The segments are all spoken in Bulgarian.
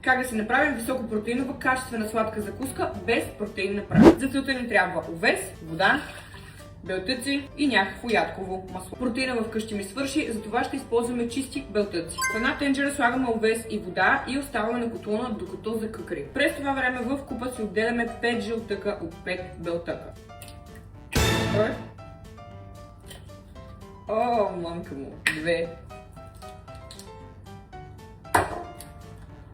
как да си направим високопротеинова, качествена сладка закуска без протеинна прах. За целта ни трябва овес, вода, белтъци и някакво ядково масло. Протеина вкъщи ми свърши, затова ще използваме чисти белтъци. В една тенджера слагаме овес и вода и оставаме на котлона докато закъкри. През това време в купа си отделяме 5 жълтъка от 5 белтъка. О, мамка му. 2.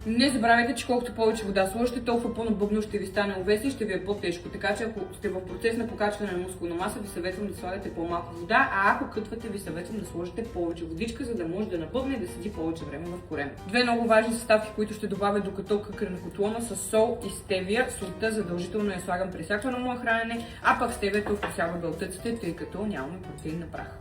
Не забравяйте, че колкото повече вода сложите, толкова по-набъбно ще ви стане овес и ще ви е по-тежко. Така че ако сте в процес на покачване на мускулна маса, ви съветвам да слагате по-малко вода, а ако кътвате, ви съветвам да сложите повече водичка, за да може да набъбне и да седи повече време в корема. Две много важни съставки, които ще добавя докато къкре на котлона, са сол и стевия. Солта задължително я слагам при всяко едно мое хранене, а пък стевието вкусява белтъците, тъй като нямаме протеин на прах.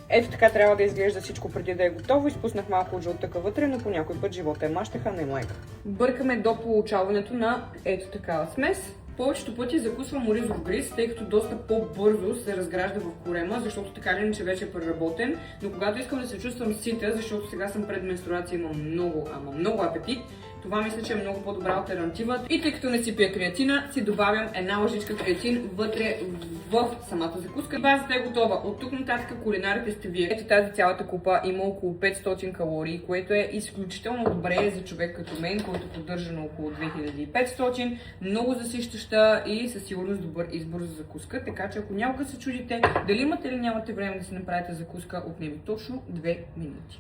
Ето така трябва да изглежда всичко преди да е готово. Изпуснах малко от жълтъка вътре, но по някой път живота е мащеха, не лайка. Бъркаме до получаването на ето такава смес. Повечето пъти закусвам оризов гриз, тъй като доста по-бързо се разгражда в корема, защото така ли иначе вече е преработен. Но когато искам да се чувствам сита, защото сега съм пред менструация, имам много апетит, това мисля, че е много по-добра алтернатива. И тъй като не си пия креатина, си добавям една лъжичка креатин вътре в самата закуска. Базата е готова. От тук нататък кулинарите сте вие. Ето тази цялата купа има около 500 калории, което е изключително добре за човек като мен, който поддържа на около 2500. Много засищаща и със сигурност добър избор за закуска. Така че ако някога се чудите дали имате или нямате време да си направите закуска, отнеми точно 2 минути.